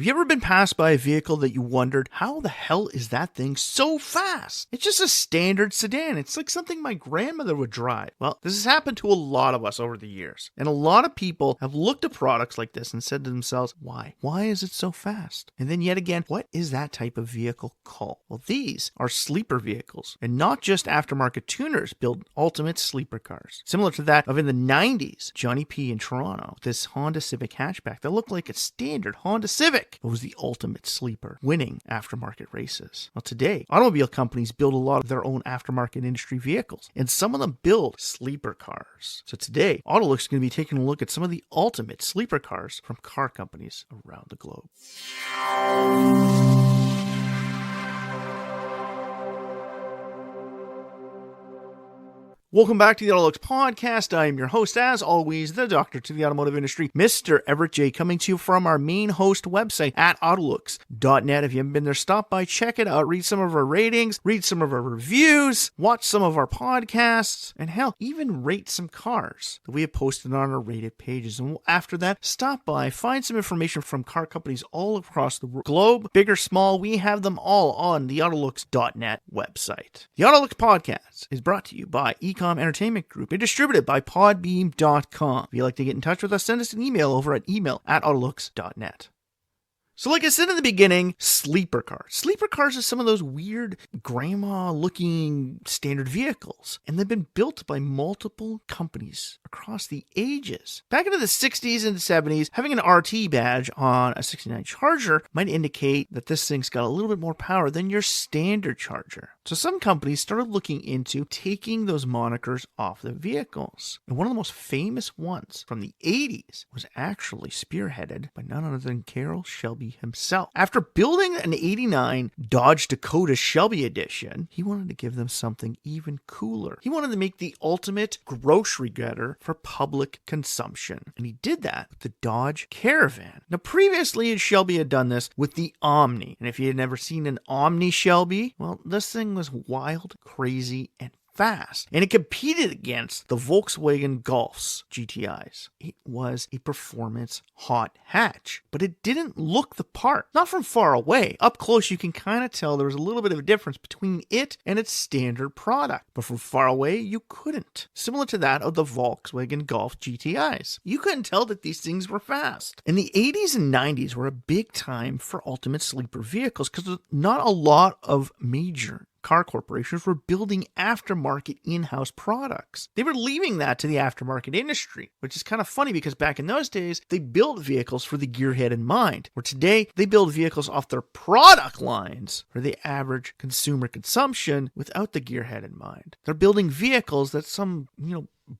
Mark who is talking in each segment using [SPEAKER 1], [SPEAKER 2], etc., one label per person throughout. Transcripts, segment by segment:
[SPEAKER 1] Have you ever been passed by a vehicle that you wondered, how the hell is that thing so fast? It's just a standard sedan. It's like something my grandmother would drive. Well, this has happened to a lot of us over the years. And a lot of people have looked at products like this and said to themselves, why? Why is it so fast? And then yet again, what is that type of vehicle called? Well, these are sleeper vehicles. And not just aftermarket tuners build ultimate sleeper cars. Similar to that of in the 90s, Johnny P in Toronto, this Honda Civic hatchback that looked like a standard Honda Civic, but was the ultimate sleeper, winning aftermarket races. Well, today, automobile companies build a lot of their own aftermarket industry vehicles, and some of them build sleeper cars. So today, AutoLooks is going to be taking a look at some of the ultimate sleeper cars from car companies around the globe. Welcome back to the AutoLooks podcast. I am your host, as always, the doctor to the automotive industry, Mr. Everett J, coming to you from our main host website at AutoLooks.net. If you haven't been there, stop by, check it out, read some of our ratings, read some of our reviews, watch some of our podcasts, and hell, even rate some cars that we have posted on our rated pages. And after that, stop by, find some information from car companies all across the globe, big or small. We have them all on the AutoLooks.net website. The AutoLooks podcast is brought to you by Entertainment Group and distributed by Podbeam.com. If you'd like to get in touch with us, send us an email over at email@autolooks.net. So like I said in the beginning, sleeper cars. Sleeper cars are some of those weird grandma-looking standard vehicles, and they've been built by multiple companies across the ages. Back into the 60s and 70s, having an RT badge on a 69 Charger might indicate that this thing's got a little bit more power than your standard Charger. So some companies started looking into taking those monikers off the vehicles. And one of the most famous ones from the 80s was actually spearheaded by none other than Carroll Shelby himself. After building an 89 Dodge Dakota Shelby edition, he wanted to give them something even cooler. He wanted to make the ultimate grocery getter for public consumption. And he did that with the Dodge Caravan. Now previously Shelby had done this with the Omni. And if you had never seen an Omni Shelby, well, this thing was wild, crazy, and fast. And it competed against the Volkswagen Golf's GTIs. It was a performance hot hatch, but it didn't look the part. Not from far away. Up close, you can kind of tell there was a little bit of a difference between it and its standard product. But from far away, you couldn't. Similar to that of the Volkswagen Golf GTIs. You couldn't tell that these things were fast. And the 80s and 90s were a big time for ultimate sleeper vehicles because not a lot of major car corporations were building aftermarket in-house products. They were leaving that to the aftermarket industry, which is kind of funny because back in those days, they built vehicles for the gearhead in mind, where today they build vehicles off their product lines for the average consumer consumption without the gearhead in mind. They're building vehicles that some,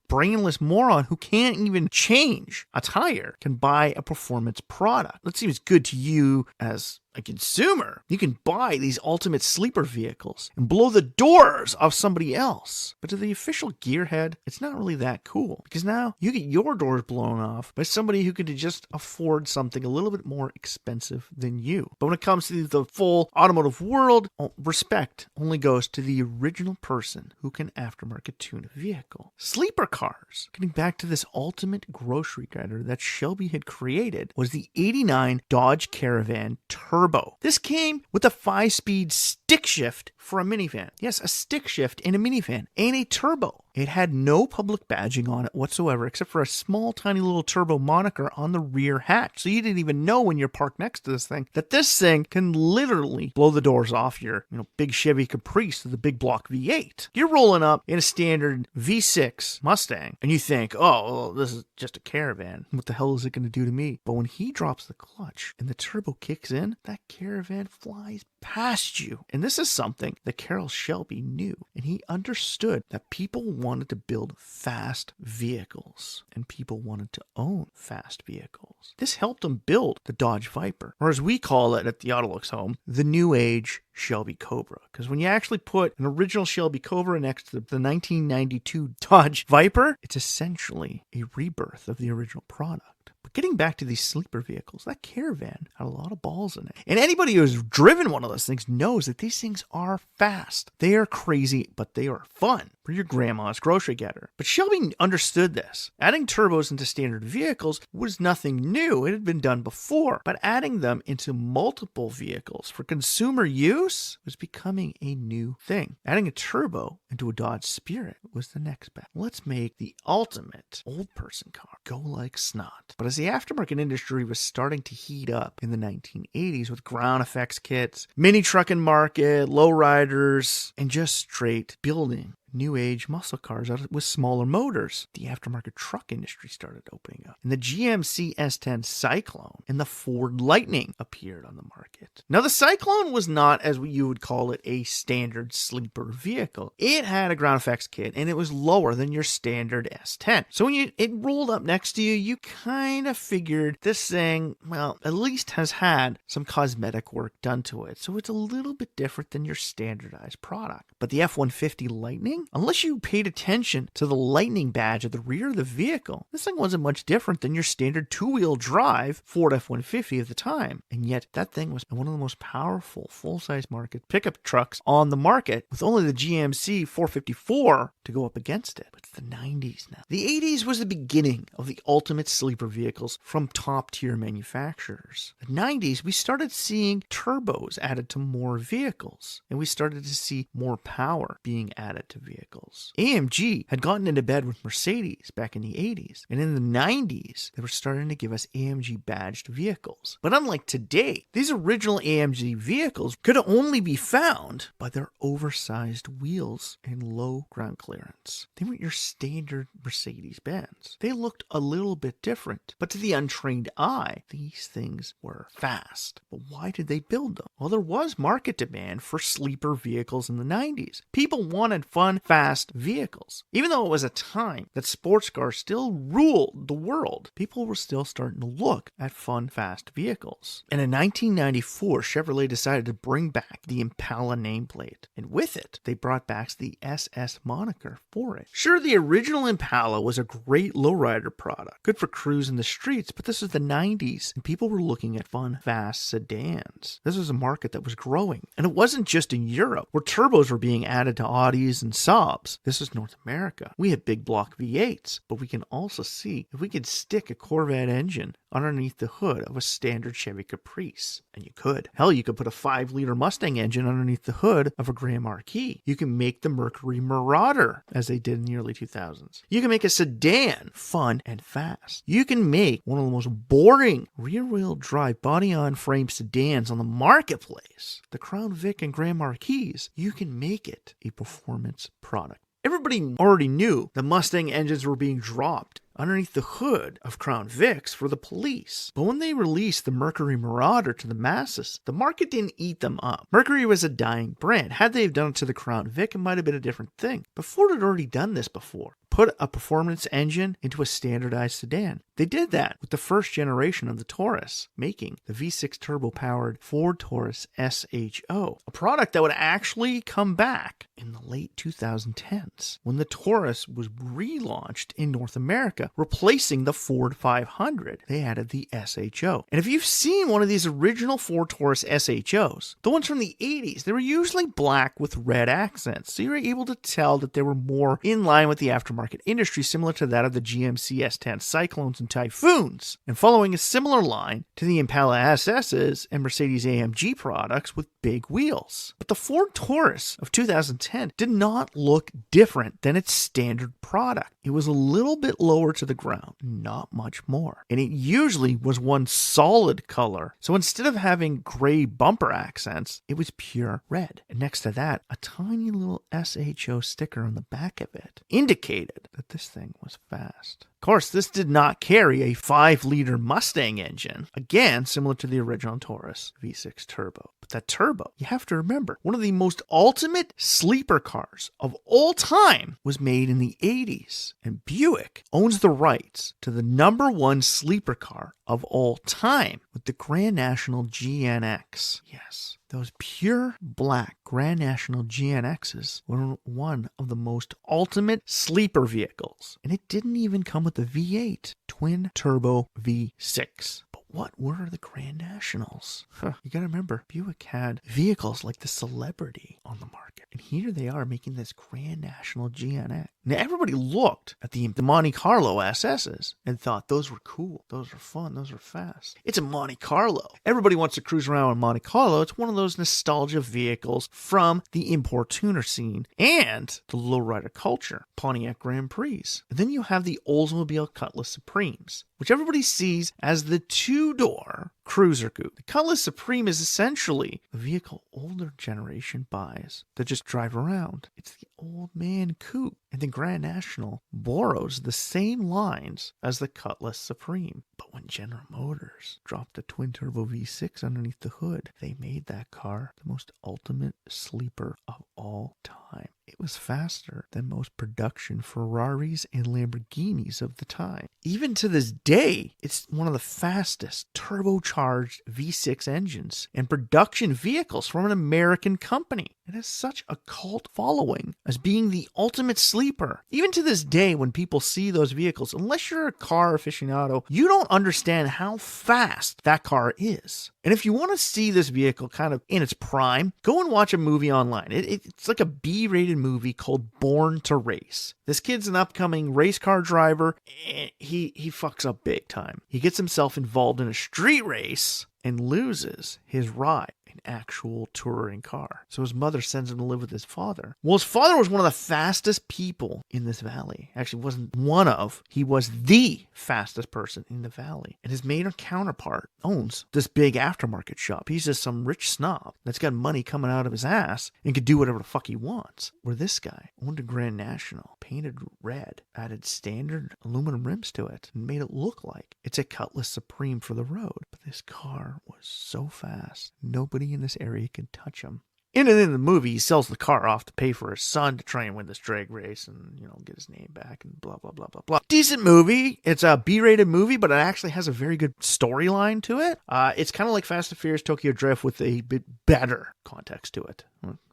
[SPEAKER 1] brainless moron who can't even change a tire can buy a performance product. That seems good to you as a consumer. You can buy these ultimate sleeper vehicles and blow the doors off somebody else. But to the official gearhead, it's not really that cool because now you get your doors blown off by somebody who could just afford something a little bit more expensive than you. But when it comes to the full automotive world, respect only goes to the original person who can aftermarket tune a vehicle. Sleeper cars, getting back to this ultimate grocery getter that Shelby had created, was the 89 Dodge Caravan Turbo. This came with a 5-speed stick shift for a minivan. Yes, a stick shift in a minivan and a turbo. It had no public badging on it whatsoever, except for a small, tiny little turbo moniker on the rear hatch. So you didn't even know when you're parked next to this thing that this thing can literally blow the doors off your, big Chevy Caprice to the big block V8. You're rolling up in a standard V6 Mustang, and you think, oh, well, this is just a Caravan. What the hell is it going to do to me? But when he drops the clutch and the turbo kicks in, that Caravan flies past you. And this is something that Carroll Shelby knew, and he understood that people wanted to build fast vehicles, and people wanted to own fast vehicles. This helped him build the Dodge Viper, or as we call it at the AutoLooks home, the new age Shelby Cobra. Because when you actually put an original Shelby Cobra next to the 1992 Dodge Viper, it's essentially a rebirth of the original product. But getting back to these sleeper vehicles, that Caravan had a lot of balls in it. And anybody who has driven one of those things knows that these things are fast. They are crazy, but they are fun for your grandma's grocery getter. But Shelby understood this. Adding turbos into standard vehicles was nothing new. It had been done before. But adding them into multiple vehicles for consumer use was becoming a new thing. Adding a turbo into a Dodge Spirit was the next bet. Let's make the ultimate old person car go like snot. But as the aftermarket industry was starting to heat up in the 1980s with ground effects kits, mini trucking market, lowriders, and just straight building new age muscle cars with smaller motors, the aftermarket truck industry started opening up. And the GMC S10 Cyclone and the Ford Lightning appeared on the market. Now, the Cyclone was not, as you would call it, a standard sleeper vehicle. It had a ground effects kit, and it was lower than your standard S10. So when it rolled up next to you, you kind of figured this thing, well, at least has had some cosmetic work done to it. So it's a little bit different than your standardized product. But the F-150 Lightning, unless you paid attention to the Lightning badge at the rear of the vehicle, this thing wasn't much different than your standard two-wheel drive Ford F-150 at the time. And yet that thing was one of the most powerful full-size market pickup trucks on the market, with only the GMC 454 to go up against it. But it's the 90s now. The 80s was the beginning of the ultimate sleeper vehicles from top-tier manufacturers. The 90s, we started seeing turbos added to more vehicles, and we started to see more power being added to vehicles. AMG had gotten into bed with Mercedes back in the 80s, and in the 90s, they were starting to give us AMG badged vehicles. But unlike today, these original AMG vehicles could only be found by their oversized wheels and low ground clearance. They weren't your standard Mercedes-Benz. They looked a little bit different, but to the untrained eye, these things were fast. But why did they build them? Well, there was market demand for sleeper vehicles in the 90s. People wanted fun, fast vehicles. Even though it was a time that sports cars still ruled the world, people were still starting to look at fun, fast vehicles. And in 1994, Chevrolet decided to bring back the Impala nameplate. And with it, they brought back the SS moniker for it. Sure, the original Impala was a great lowrider product, good for cruising the streets, but this was the 90s, and people were looking at fun, fast sedans. This was a market that was growing. And it wasn't just in Europe, where turbos were being added to Audis and Saabs. This is North America. We had big block V8s, but we can also see if we could stick a Corvette engine underneath the hood of a standard Chevy Caprice. And you could. Hell, you could put a 5-liter Mustang engine underneath the hood of a Grand Marquis. You can make the Mercury Marauder, as they did in the early 2000s. You can make a sedan fun and fast. You can make one of the most boring rear-wheel drive body-on-frame sedans on the marketplace, the Crown Vic and Grand Marquis. You can make it a performance product. Everybody already knew the Mustang engines were being dropped underneath the hood of Crown Vics for the police. But when they released the Mercury Marauder to the masses, the market didn't eat them up. Mercury was a dying brand. Had they done it to the Crown Vic, it might have been a different thing. But Ford had already done this before. Put a performance engine into a standardized sedan. They did that with the first generation of the Taurus, making the V6 turbo-powered Ford Taurus SHO, a product that would actually come back in the late 2010s when the Taurus was relaunched in North America, replacing the Ford 500. They added the SHO. And if you've seen one of these original Ford Taurus SHOs, the ones from the 80s, they were usually black with red accents, so you were able to tell that they were more in line with the aftermarket industry, similar to that of the GMC S10 Cyclones and Typhoons, and following a similar line to the Impala SS's and Mercedes AMG products with big wheels. But the Ford Taurus of 2010 did not look different than its standard product. It was a little bit lower to the ground, not much more. And it usually was one solid color. So instead of having gray bumper accents, it was pure red. And next to that, a tiny little SHO sticker on the back of it indicated that this thing was fast. Of course, this did not carry a 5-liter Mustang engine, again, similar to the original Taurus V6 Turbo. But that turbo, you have to remember, one of the most ultimate sleeper cars of all time was made in the 80s. And Buick owns the rights to the #1 sleeper car of all time with the Grand National GNX. Yes. Those pure black Grand National GNXs were one of the most ultimate sleeper vehicles. And it didn't even come with a V8. twin-turbo V6. What were the Grand Nationals? You gotta remember, Buick had vehicles like the Celebrity on the market. And here they are making this Grand National GNX. Now everybody looked at the Monte Carlo SS's and thought those were cool, those were fun, those were fast. It's a Monte Carlo. Everybody wants to cruise around in Monte Carlo. It's one of those nostalgia vehicles from the import tuner scene and the lowrider culture, Pontiac Grand Prix. And then you have the Oldsmobile Cutlass Supremes, which everybody sees as the two-door cruiser coupe. The Cutlass Supreme is essentially a vehicle older generation buys that just drive around. It's the old man coupe. And the Grand National borrows the same lines as the Cutlass Supreme. But when General Motors dropped the twin-turbo V6 underneath the hood, they made that car the most ultimate sleeper of all time. It was faster than most production Ferraris and Lamborghinis of the time. Even to this day, it's one of the fastest turbocharged V6 engines and production vehicles from an American company. It has such a cult following as being the ultimate sleeper. Even to this day, when people see those vehicles, unless you're a car aficionado, you don't understand how fast that car is. And if you want to see this vehicle kind of in its prime, go and watch a movie online. It's like a B-rated movie called Born to Race. This kid's an upcoming race car driver, and he fucks up big time. He gets himself involved in a street race and loses his ride, an actual touring car. So his mother sends him to live with his father. Well, his father was one of the fastest people in this valley. Actually, wasn't one of, he was the fastest person in the valley. And his main counterpart owns this big aftermarket shop. He's just some rich snob that's got money coming out of his ass and can do whatever the fuck he wants. Where this guy owned a Grand National, painted red, added standard aluminum rims to it, and made it look like it's a Cutlass Supreme for the road. But this car was so fast, nobody in this area can touch him. In the movie, he sells the car off to pay for his son to try and win this drag race and, get his name back and blah, blah, blah, blah, blah. Decent movie. It's a B-rated movie, but it actually has a very good storyline to it. It's kind of like Fast and Furious Tokyo Drift with a bit better context to it.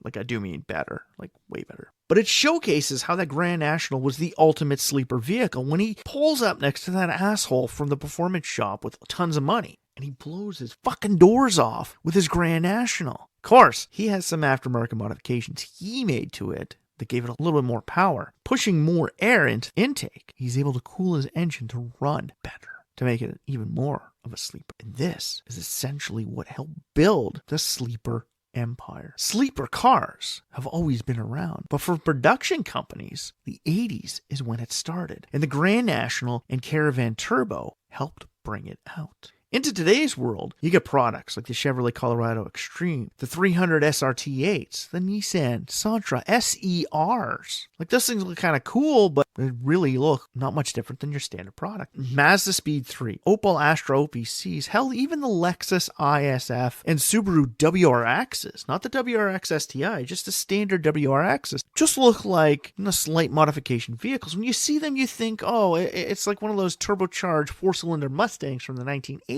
[SPEAKER 1] Like, I do mean better, like way better. But it showcases how that Grand National was the ultimate sleeper vehicle when he pulls up next to that asshole from the performance shop with tons of money. And he blows his fucking doors off with his Grand National. Of course, he has some aftermarket modifications he made to it that gave it a little bit more power, pushing more air into intake. He's able to cool his engine to run better, to make it even more of a sleeper. And this is essentially what helped build the sleeper empire. Sleeper cars have always been around, but for production companies, the 80s is when it started. And the Grand National and Caravan Turbo helped bring it out. Into today's world, you get products like the Chevrolet Colorado Extreme, the 300 SRT8s, the Nissan Sentra SERs. Like, those things look kind of cool, but they really look not much different than your standard product. Mazda Speed 3, Opel Astra OPCs, hell, even the Lexus ISF and Subaru WRXs, not the WRX STI, just the standard WRXs, just look like slight modification vehicles. When you see them, you think, oh, it's like one of those turbocharged four-cylinder Mustangs from the 1980s.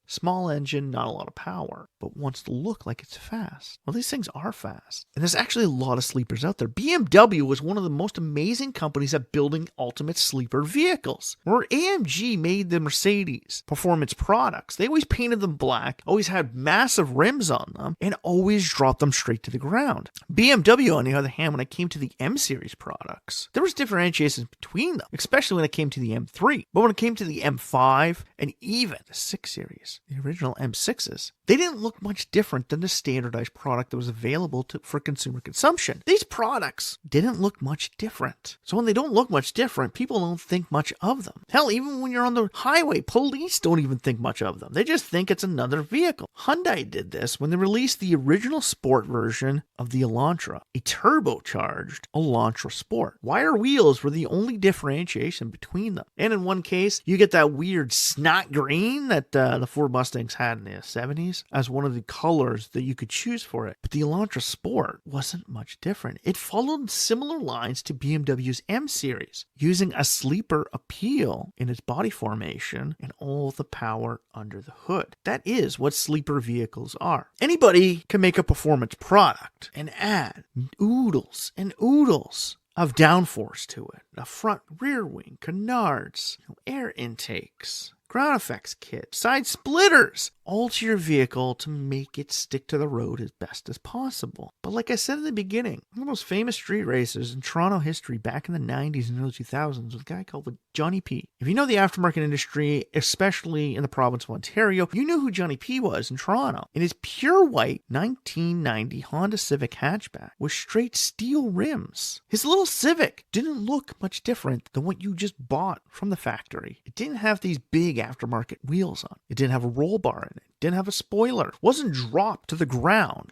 [SPEAKER 1] Small engine, not a lot of power, but wants to look like it's fast. Well, these things are fast. And there's actually a lot of sleepers out there. BMW was one of the most amazing companies at building ultimate sleeper vehicles. Where AMG made the Mercedes performance products, they always painted them black, always had massive rims on them, and always dropped them straight to the ground. BMW, on the other hand, when it came to the M-Series products, there was differentiations between them, especially when it came to the M3. But when it came to the M5 and even the 6 Series, the original M6s, they didn't look much different than the standardized product that was available for consumer consumption. These products didn't look much different. So when they don't look much different, people don't think much of them. Hell, even when you're on the highway, police don't even think much of them. They just think it's another vehicle. Hyundai did this when they released the original sport version of the Elantra, a turbocharged Elantra Sport. Wire wheels were the only differentiation between them. And in one case, you get that weird snot green that the Ford Mustangs had in the 70s as one of the colors that you could choose for it. But the Elantra Sport wasn't much different. It followed similar lines to BMW's M-Series, using a sleeper appeal in its body formation and all the power under the hood. That is what sleeper vehicles are. Anybody can make a performance product and add oodles and oodles of downforce to it, a front rear wing, canards, air intakes, ground effects kit, side splitters, all to your vehicle to make it stick to the road as best as possible. But like I said in the beginning, one of the most famous street racers in Toronto history back in the 90s and early 2000s was a guy called Johnny P. If you know the aftermarket industry, especially in the province of Ontario, you knew who Johnny P was in Toronto. And his pure white 1990 Honda Civic hatchback with straight steel rims. His little Civic didn't look much different than what you just bought from the factory. It didn't have these big aftermarket wheels on. It didn't have a roll bar in it. Didn't have a spoiler. It wasn't dropped to the ground.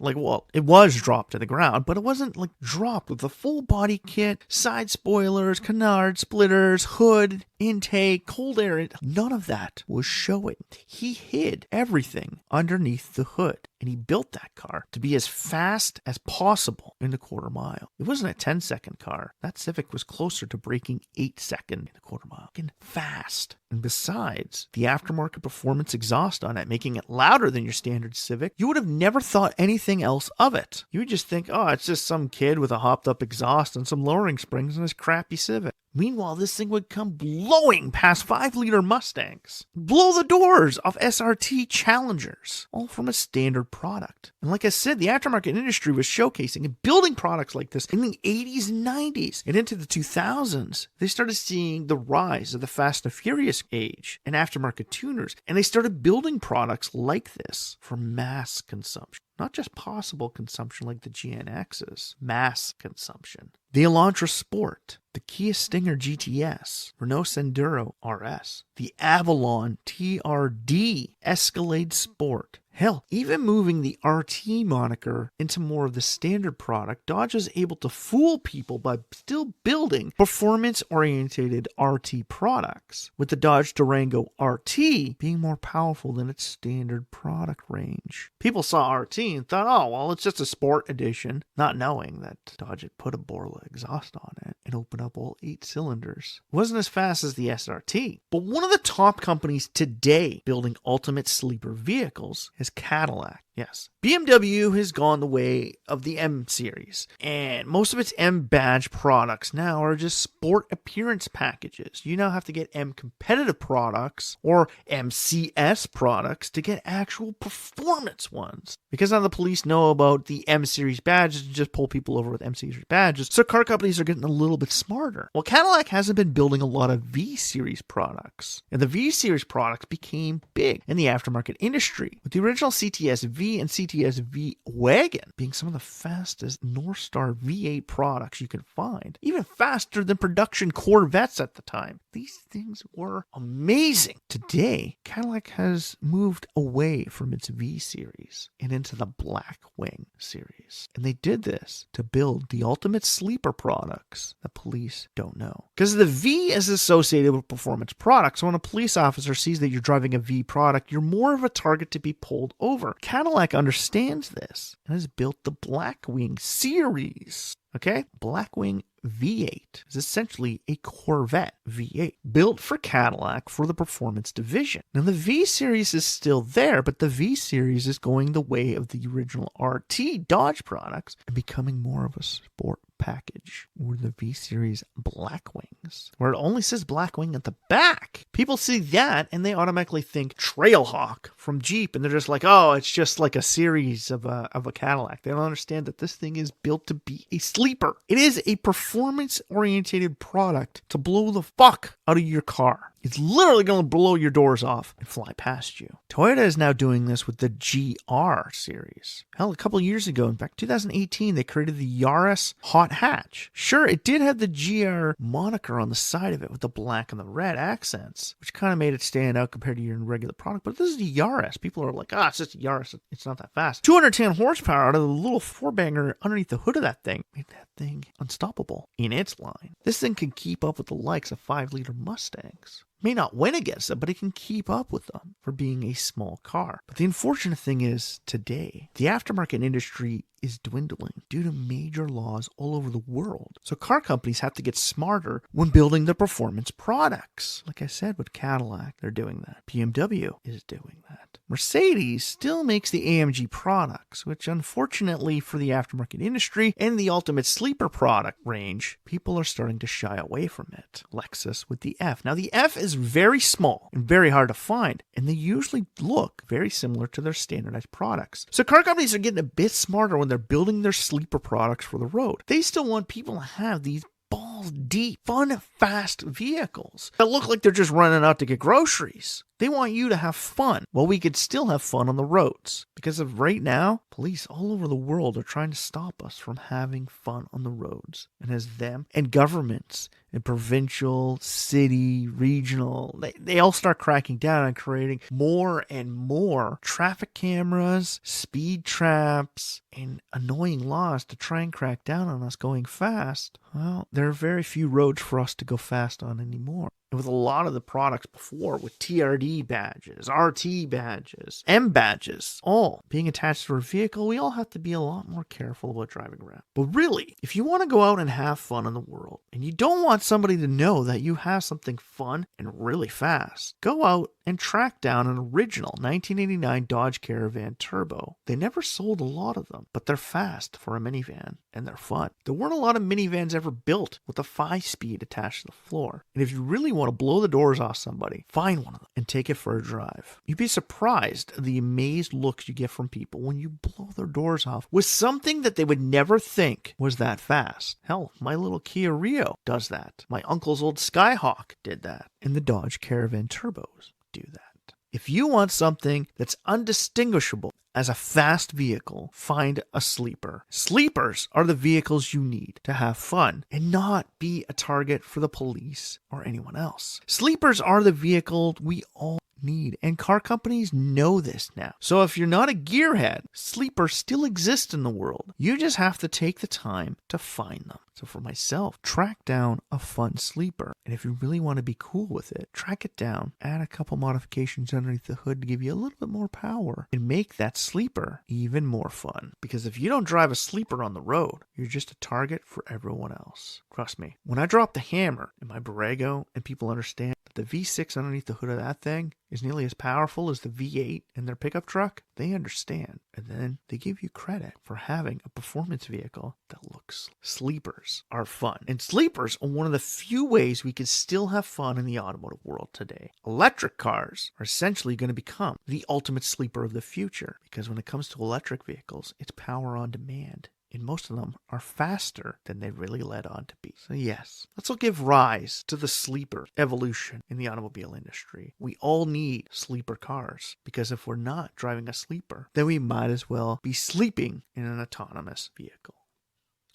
[SPEAKER 1] It was dropped to the ground, but it wasn't dropped with the full body kit, side spoilers, canard, splitters, hood, intake, cold air. None of that was showing. He hid everything underneath the hood. And he built that car to be as fast as possible in the quarter mile. It wasn't a 10-second car. That Civic was closer to breaking 8 seconds in the quarter mile. Fast. And besides, the aftermarket performance exhaust on it, making it louder than your standard Civic, you would have never thought anything else of it. You would just think, oh, it's just some kid with a hopped up exhaust and some lowering springs in his crappy Civic. Meanwhile, this thing would come blowing past 5-liter Mustangs, blow the doors off SRT Challengers, all from a standard product. And like I said, the aftermarket industry was showcasing and building products like this in the 80s and 90s. And into the 2000s, they started seeing the rise of the Fast and Furious age and aftermarket tuners, and they started building products like this for mass consumption. Not just possible consumption like the GNXs, mass consumption. The Elantra Sport, the Kia Stinger GTS, Renault Sandero RS, the Avalon TRD Escalade Sport. Hell, even moving the RT moniker into more of the standard product, Dodge was able to fool people by still building performance-oriented RT products, with the Dodge Durango RT being more powerful than its standard product range. People saw RT and thought, oh, well, it's just a sport edition, not knowing that Dodge had put a Borla exhaust on it and opened up all 8 cylinders. It wasn't as fast as the SRT, but one of the top companies today building ultimate sleeper vehicles is Cadillac. Yes, BMW has gone the way of the M series, and most of its M badge products now are just sport appearance packages. You now have to get M competitive products or MCS products to get actual performance ones. Because now the police know about the M series badges and just pull people over with M series badges, so car companies are getting a little bit smarter. Well, Cadillac hasn't been building a lot of V series products, and the V series products became big in the aftermarket industry, with the original CTS V and CTS V Wagon being some of the fastest Northstar V8 products you can find, even faster than production Corvettes at the time. These things were amazing. Today, Cadillac has moved away from its V series and into the Blackwing series. And they did this to build the ultimate sleeper products that police don't know. Because the V is associated with performance products, so when a police officer sees that you're driving a V product, you're more of a target to be pulled over. Cadillac understands this and has built the Blackwing series. Okay? Blackwing V8 is essentially a Corvette V8 built for Cadillac for the performance division. Now the V series is still there, but the V series is going the way of the original RT Dodge products and becoming more of a sport package, or the V series Blackwings, where it only says Blackwing at the back. People see that and they automatically think Trailhawk from Jeep, and they're just like, oh, it's just like a series of a Cadillac. They don't understand that this thing is built to be a sleeper. It is a performance-oriented product to blow the fuck out of your car. It's literally going to blow your doors off and fly past you. Toyota is now doing this with the GR series. Hell, a couple years ago, in fact, 2018, they created the Yaris Hot Hatch. Sure, it did have the GR moniker on the side of it with the black and the red accents, which kind of made it stand out compared to your regular product. But this is the Yaris. People are like, it's just a Yaris. It's not that fast. 210 horsepower out of the little 4-banger underneath the hood of that thing made that thing unstoppable in its line. This thing can keep up with the likes of 5-liter Mustangs. May not win against them, but it can keep up with them for being a small car. But the unfortunate thing is, today, the aftermarket industry is dwindling due to major laws all over the world. So car companies have to get smarter when building their performance products. Like I said, with Cadillac, they're doing that. BMW is doing that. Mercedes still makes the AMG products, which unfortunately for the aftermarket industry and the ultimate sleeper product range, people are starting to shy away from it. Lexus with the F. Now the F is very small and very hard to find, and they usually look very similar to their standardized products. So car companies are getting a bit smarter when they're building their sleeper products for the road. They still want people to have these balls deep, fun, fast vehicles that look like they're just running out to get groceries. They want you to have fun while we could still have fun on the roads. Because of right now, police all over the world are trying to stop us from having fun on the roads. And as them and governments and provincial, city, regional, they all start cracking down on creating more and more traffic cameras, speed traps, and annoying laws to try and crack down on us going fast. Well, there are very few roads for us to go fast on anymore. And with a lot of the products before, with TRD badges, RT badges, M badges, all being attached to our vehicle, we all have to be a lot more careful about driving around. But really, if you want to go out and have fun in the world, and you don't want somebody to know that you have something fun and really fast, go out and track down an original 1989 Dodge Caravan Turbo. They never sold a lot of them, but they're fast for a minivan, and they're fun. There weren't a lot of minivans ever built with a 5-speed attached to the floor. And if you really want to blow the doors off somebody, find one of them and take it for a drive. You'd be surprised the amazed looks you get from people when you blow their doors off with something that they would never think was that fast. Hell, my little Kia Rio does that. My uncle's old Skyhawk did that. And the Dodge Caravan Turbos do that. If you want something that's undistinguishable as a fast vehicle, find a sleeper. Sleepers are the vehicles you need to have fun and not be a target for the police or anyone else. Sleepers are the vehicle we all need, and car companies know this now. So if you're not a gearhead, sleepers still exist in the world. You just have to take the time to find them. So for myself, track down a fun sleeper. And if you really want to be cool with it, track it down, add a couple modifications underneath the hood to give you a little bit more power, and make that sleeper even more fun. Because if you don't drive a sleeper on the road, you're just a target for everyone else. Trust me, when I drop the hammer in my Borrego and people understand that the V6 underneath the hood of that thing is nearly as powerful as the V8 in their pickup truck, they understand. And then they give you credit for having a performance vehicle that looks. Sleepers are fun. And sleepers are one of the few ways we can still have fun in the automotive world today. Electric cars are essentially going to become the ultimate sleeper of the future, because when it comes to electric vehicles, it's power on demand. And most of them are faster than they really led on to be. So yes, let's all give rise to the sleeper evolution in the automobile industry. We all need sleeper cars, because if we're not driving a sleeper, then we might as well be sleeping in an autonomous vehicle.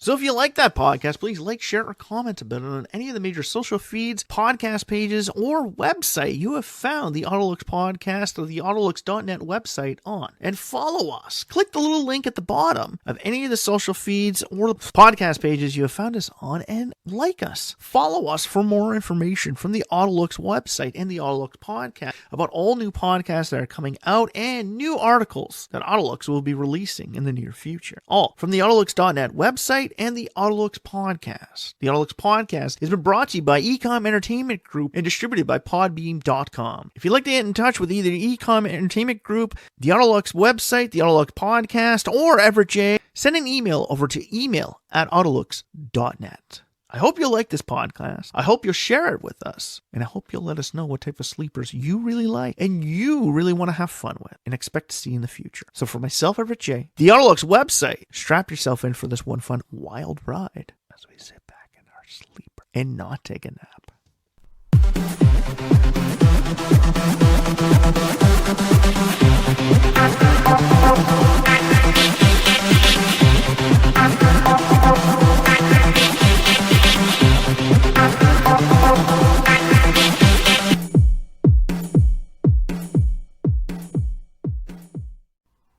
[SPEAKER 1] So if you like that podcast, please like, share, or comment about it on any of the major social feeds, podcast pages, or website you have found the AutoLooks podcast or the AutoLooks.net website on. And follow us. Click the little link at the bottom of any of the social feeds or the podcast pages you have found us on and like us. Follow us for more information from the AutoLooks website and the AutoLooks podcast about all new podcasts that are coming out and new articles that AutoLooks will be releasing in the near future. All from the AutoLooks.net website and the AutoLooks podcast. The AutoLooks podcast has been brought to you by Ecom Entertainment Group and distributed by Podbeam.com. If you'd like to get in touch with either Ecom Entertainment Group, the AutoLooks website, the AutoLooks podcast, or Everett J, send an email over to email@autolooks.net. I hope you'll like this podcast. I hope you'll share it with us. And I hope you'll let us know what type of sleepers you really like and you really want to have fun with and expect to see in the future. So for myself, Everett J, the AutoLooks website, strap yourself in for this one fun mild ride as we sit back in our sleeper and not take a nap.